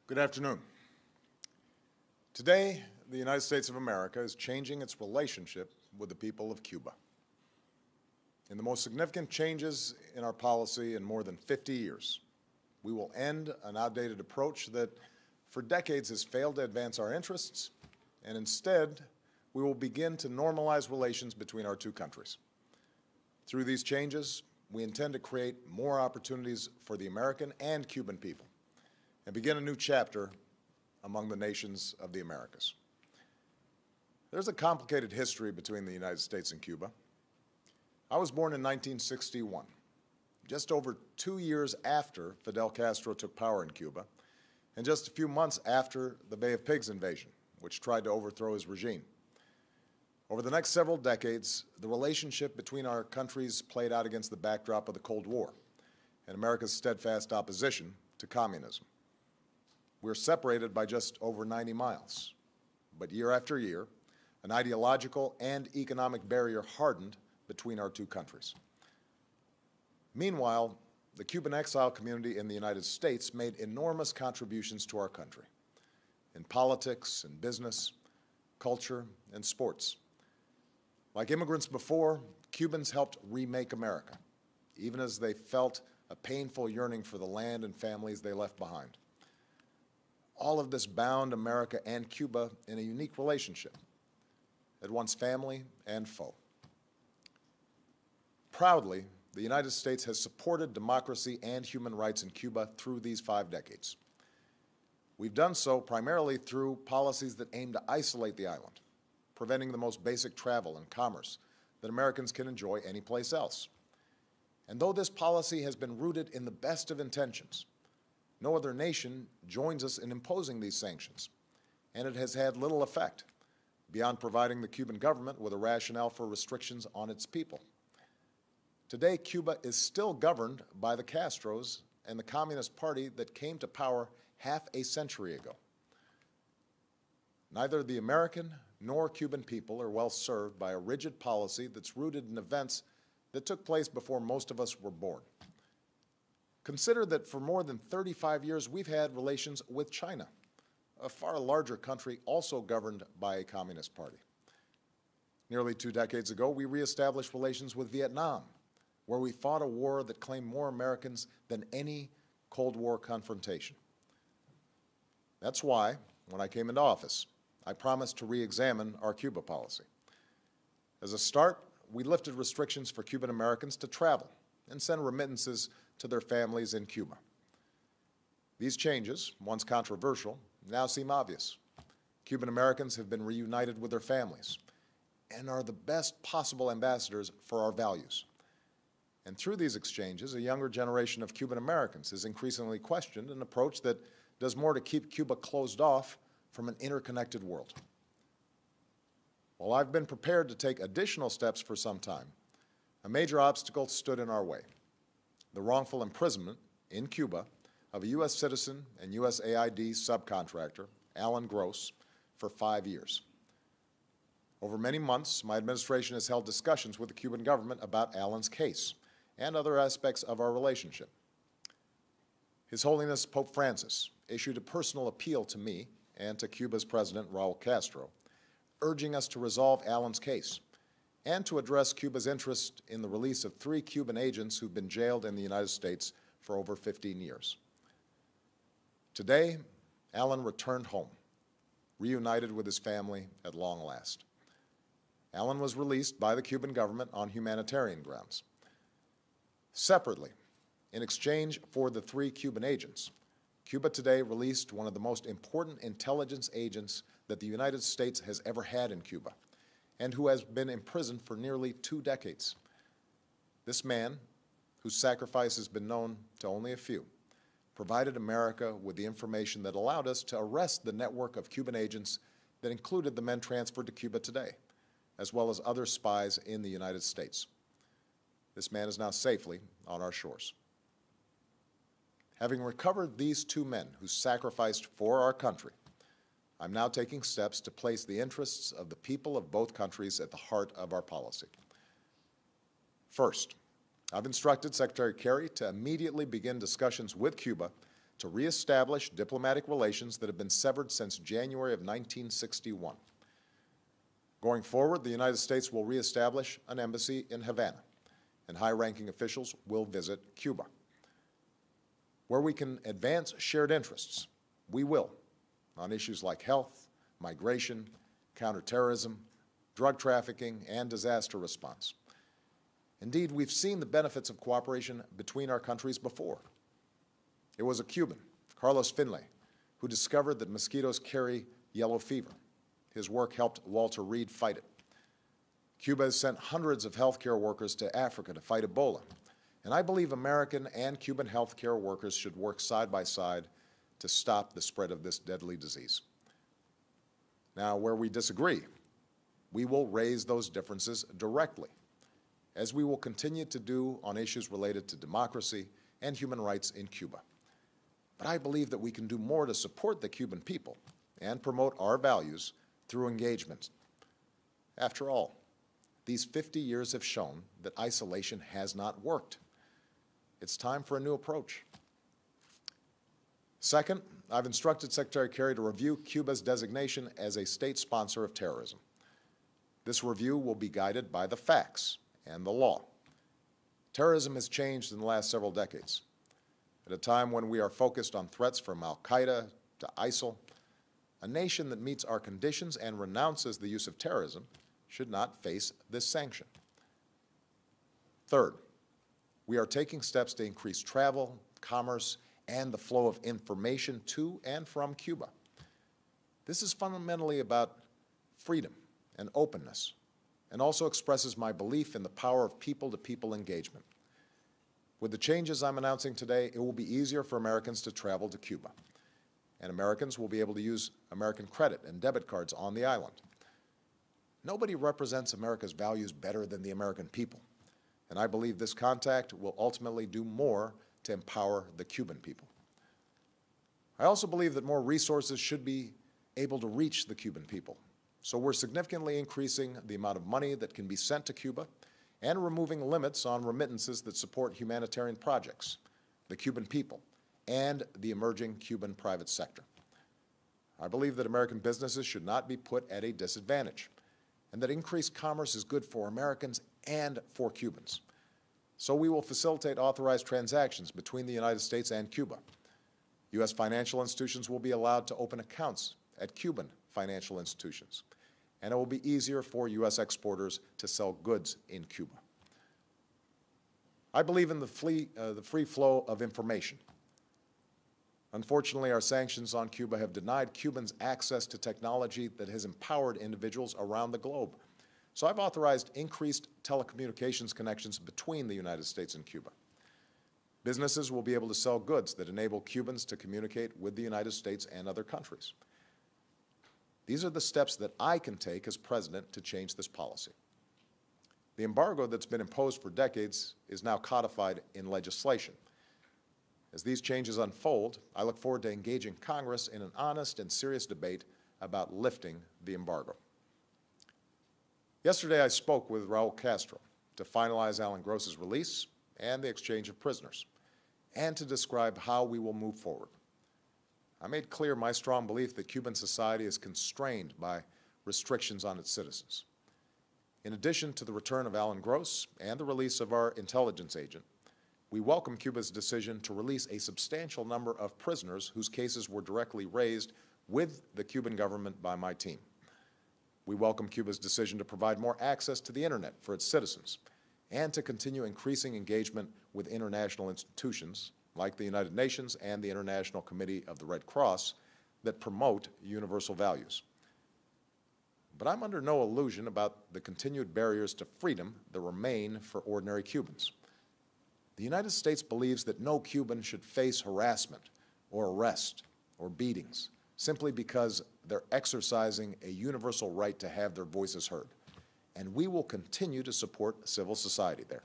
Good afternoon. Today, the United States of America is changing its relationship with the people of Cuba. In the most significant changes in our policy in more than 50 years, we will end an outdated approach that for decades has failed to advance our interests, and instead, we will begin to normalize relations between our two countries. Through these changes, we intend to create more opportunities for the American and Cuban people and begin a new chapter among the nations of the Americas. There's a complicated history between the United States and Cuba. I was born in 1961, just over 2 years after Fidel Castro took power in Cuba, and just a few months after the Bay of Pigs invasion, which tried to overthrow his regime. Over the next several decades, the relationship between our countries played out against the backdrop of the Cold War and America's steadfast opposition to communism. We're separated by just over 90 miles, but year after year, an ideological and economic barrier hardened between our two countries. Meanwhile, the Cuban exile community in the United States made enormous contributions to our country in politics and business, culture, and sports. Like immigrants before, Cubans helped remake America, even as they felt a painful yearning for the land and families they left behind. All of this bound America and Cuba in a unique relationship, at once family and foe. Proudly, the United States has supported democracy and human rights in Cuba through these 5 decades. We've done so primarily through policies that aim to isolate the island, preventing the most basic travel and commerce that Americans can enjoy anyplace else. And though this policy has been rooted in the best of intentions, no other nation joins us in imposing these sanctions, and it has had little effect beyond providing the Cuban government with a rationale for restrictions on its people. Today, Cuba is still governed by the Castros and the Communist Party that came to power half a century ago. Neither the American nor Cuban people are well served by a rigid policy that's rooted in events that took place before most of us were born. Consider that for more than 35 years, we've had relations with China, a far larger country also governed by a communist party. Nearly 2 decades ago, we reestablished relations with Vietnam, where we fought a war that claimed more Americans than any Cold War confrontation. That's why, when I came into office, I promised to re-examine our Cuba policy. As a start, we lifted restrictions for Cuban Americans to travel and send remittances to their families in Cuba. These changes, once controversial, now seem obvious. Cuban Americans have been reunited with their families and are the best possible ambassadors for our values. And through these exchanges, a younger generation of Cuban Americans has increasingly questioned an approach that does more to keep Cuba closed off from an interconnected world. While I've been prepared to take additional steps for some time, a major obstacle stood in our way: the wrongful imprisonment in Cuba of a U.S. citizen and USAID subcontractor, Alan Gross, for 5 years. Over many months, my administration has held discussions with the Cuban government about Alan's case and other aspects of our relationship. His Holiness Pope Francis issued a personal appeal to me and to Cuba's President, Raul Castro, urging us to resolve Alan's case and to address Cuba's interest in the release of 3 Cuban agents who've been jailed in the United States for over 15 years. Today, Alan returned home, reunited with his family at long last. Alan was released by the Cuban government on humanitarian grounds. Separately, in exchange for the 3 Cuban agents, Cuba today released one of the most important intelligence agents that the United States has ever had in Cuba, and who has been imprisoned for nearly 2 decades. This man, whose sacrifice has been known to only a few, provided America with the information that allowed us to arrest the network of Cuban agents that included the men transferred to Cuba today, as well as other spies in the United States. This man is now safely on our shores. Having recovered these 2 men who sacrificed for our country, I'm now taking steps to place the interests of the people of both countries at the heart of our policy. First, I've instructed Secretary Kerry to immediately begin discussions with Cuba to reestablish diplomatic relations that have been severed since January of 1961. Going forward, the United States will reestablish an embassy in Havana, and high-ranking officials will visit Cuba. Where we can advance shared interests, we will, on issues like health, migration, counterterrorism, drug trafficking, and disaster response. Indeed, we've seen the benefits of cooperation between our countries before. It was a Cuban, Carlos Finlay, who discovered that mosquitoes carry yellow fever. His work helped Walter Reed fight it. Cuba has sent hundreds of healthcare workers to Africa to fight Ebola, and I believe American and Cuban healthcare workers should work side by side to stop the spread of this deadly disease. Now, where we disagree, we will raise those differences directly, as we will continue to do on issues related to democracy and human rights in Cuba. But I believe that we can do more to support the Cuban people and promote our values through engagement. After all, these 50 years have shown that isolation has not worked. It's time for a new approach. Second, I've instructed Secretary Kerry to review Cuba's designation as a state sponsor of terrorism. This review will be guided by the facts and the law. Terrorism has changed in the last several decades. At a time when we are focused on threats from al-Qaeda to ISIL, a nation that meets our conditions and renounces the use of terrorism should not face this sanction. Third, we are taking steps to increase travel, commerce, and the flow of information to and from Cuba. This is fundamentally about freedom and openness, and also expresses my belief in the power of people-to-people engagement. With the changes I'm announcing today, it will be easier for Americans to travel to Cuba, and Americans will be able to use American credit and debit cards on the island. Nobody represents America's values better than the American people, and I believe this contact will ultimately do more to empower the Cuban people. I also believe that more resources should be able to reach the Cuban people, so we're significantly increasing the amount of money that can be sent to Cuba and removing limits on remittances that support humanitarian projects, the Cuban people, and the emerging Cuban private sector. I believe that American businesses should not be put at a disadvantage, and that increased commerce is good for Americans and for Cubans. So we will facilitate authorized transactions between the United States and Cuba. U.S. financial institutions will be allowed to open accounts at Cuban financial institutions, and it will be easier for U.S. exporters to sell goods in Cuba. I believe in the free flow of information. Unfortunately, our sanctions on Cuba have denied Cubans access to technology that has empowered individuals around the globe. So I've authorized increased telecommunications connections between the United States and Cuba. Businesses will be able to sell goods that enable Cubans to communicate with the United States and other countries. These are the steps that I can take as president to change this policy. The embargo that's been imposed for decades is now codified in legislation. As these changes unfold, I look forward to engaging Congress in an honest and serious debate about lifting the embargo. Yesterday, I spoke with Raul Castro to finalize Alan Gross's release and the exchange of prisoners, and to describe how we will move forward. I made clear my strong belief that Cuban society is constrained by restrictions on its citizens. In addition to the return of Alan Gross and the release of our intelligence agent, we welcome Cuba's decision to release a substantial number of prisoners whose cases were directly raised with the Cuban government by my team. We welcome Cuba's decision to provide more access to the Internet for its citizens and to continue increasing engagement with international institutions like the United Nations and the International Committee of the Red Cross that promote universal values. But I'm under no illusion about the continued barriers to freedom that remain for ordinary Cubans. The United States believes that no Cuban should face harassment or arrest or beatings simply because they're exercising a universal right to have their voices heard. And we will continue to support civil society there.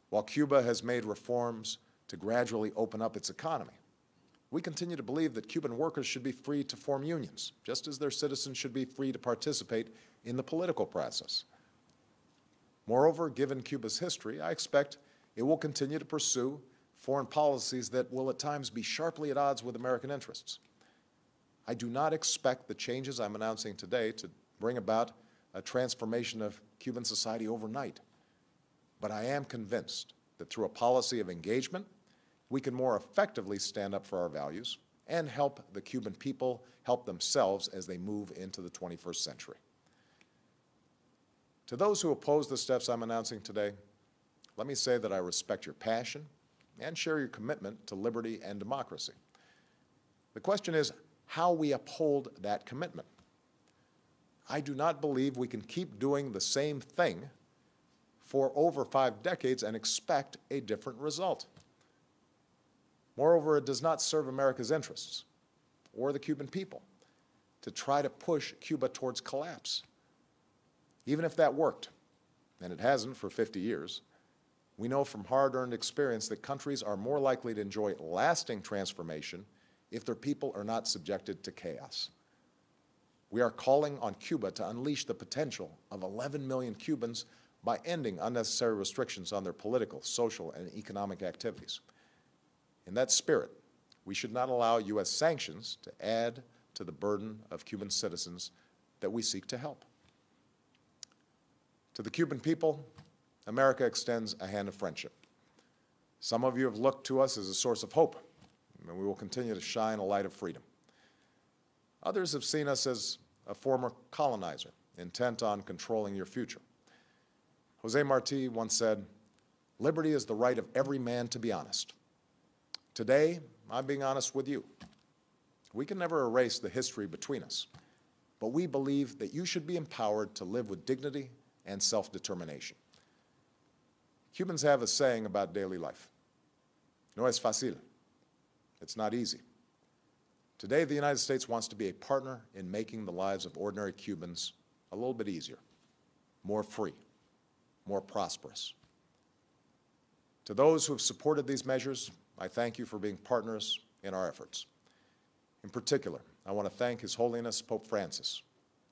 While Cuba has made reforms to gradually open up its economy, we continue to believe that Cuban workers should be free to form unions, just as their citizens should be free to participate in the political process. Moreover, given Cuba's history, I expect it will continue to pursue foreign policies that will at times be sharply at odds with American interests. I do not expect the changes I'm announcing today to bring about a transformation of Cuban society overnight, but I am convinced that through a policy of engagement, we can more effectively stand up for our values and help the Cuban people help themselves as they move into the 21st century. To those who oppose the steps I'm announcing today, let me say that I respect your passion and share your commitment to liberty and democracy. The question is how we uphold that commitment. I do not believe we can keep doing the same thing for over 5 decades and expect a different result. Moreover, it does not serve America's interests or the Cuban people to try to push Cuba towards collapse. Even if that worked, and it hasn't for 50 years, we know from hard-earned experience that countries are more likely to enjoy lasting transformation if their people are not subjected to chaos. We are calling on Cuba to unleash the potential of 11 million Cubans by ending unnecessary restrictions on their political, social, and economic activities. In that spirit, we should not allow U.S. sanctions to add to the burden of Cuban citizens that we seek to help. To the Cuban people, America extends a hand of friendship. Some of you have looked to us as a source of hope, and we will continue to shine a light of freedom. Others have seen us as a former colonizer, intent on controlling your future. Jose Marti once said, "Liberty is the right of every man to be honest." Today, I'm being honest with you. We can never erase the history between us, but we believe that you should be empowered to live with dignity and self-determination. Cubans have a saying about daily life. No es fácil. It's not easy. Today, the United States wants to be a partner in making the lives of ordinary Cubans a little bit easier, more free, more prosperous. To those who have supported these measures, I thank you for being partners in our efforts. In particular, I want to thank His Holiness Pope Francis,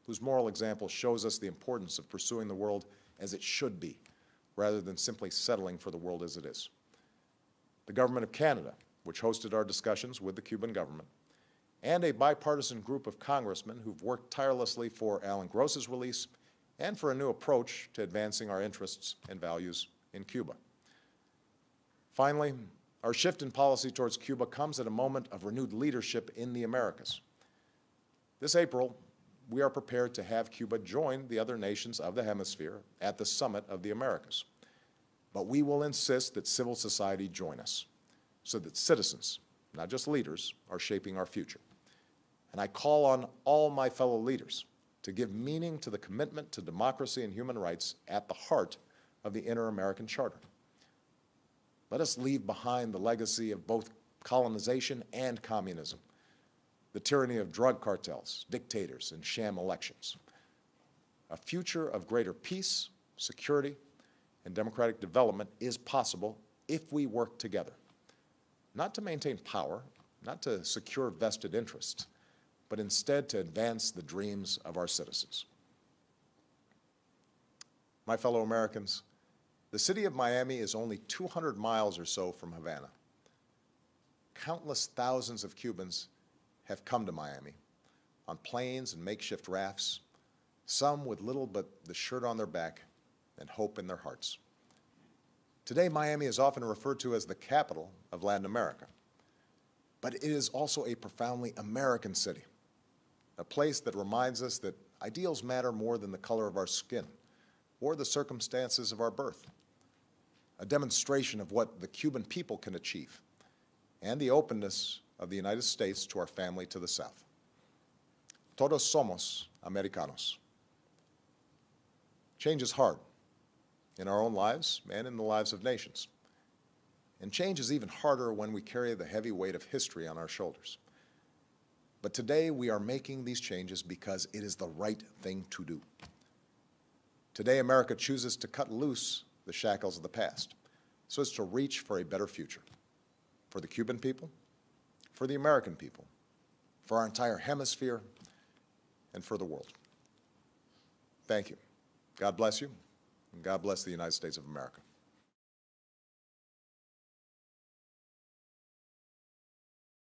whose moral example shows us the importance of pursuing the world as it should be, rather than simply settling for the world as it is. The Government of Canada, which hosted our discussions with the Cuban government, and a bipartisan group of congressmen who've worked tirelessly for Alan Gross's release and for a new approach to advancing our interests and values in Cuba. Finally, our shift in policy towards Cuba comes at a moment of renewed leadership in the Americas. This April, we are prepared to have Cuba join the other nations of the hemisphere at the Summit of the Americas. But we will insist that civil society join us so that citizens, not just leaders, are shaping our future. And I call on all my fellow leaders to give meaning to the commitment to democracy and human rights at the heart of the Inter-American Charter. Let us leave behind the legacy of both colonization and communism, the tyranny of drug cartels, dictators, and sham elections. A future of greater peace, security, and democratic development is possible if we work together, not to maintain power, not to secure vested interests, but instead to advance the dreams of our citizens. My fellow Americans, the city of Miami is only 200 miles or so from Havana. Countless thousands of Cubans have come to Miami on planes and makeshift rafts, some with little but the shirt on their back and hope in their hearts. Today, Miami is often referred to as the capital of Latin America, but it is also a profoundly American city, a place that reminds us that ideals matter more than the color of our skin or the circumstances of our birth, a demonstration of what the Cuban people can achieve and the openness of the United States to our family to the south. Todos somos Americanos. Change is hard in our own lives and in the lives of nations. And change is even harder when we carry the heavy weight of history on our shoulders. But today we are making these changes because it is the right thing to do. Today America chooses to cut loose the shackles of the past so as to reach for a better future for the Cuban people, for the American people, for our entire hemisphere, and for the world. Thank you. God bless you, and God bless the United States of America.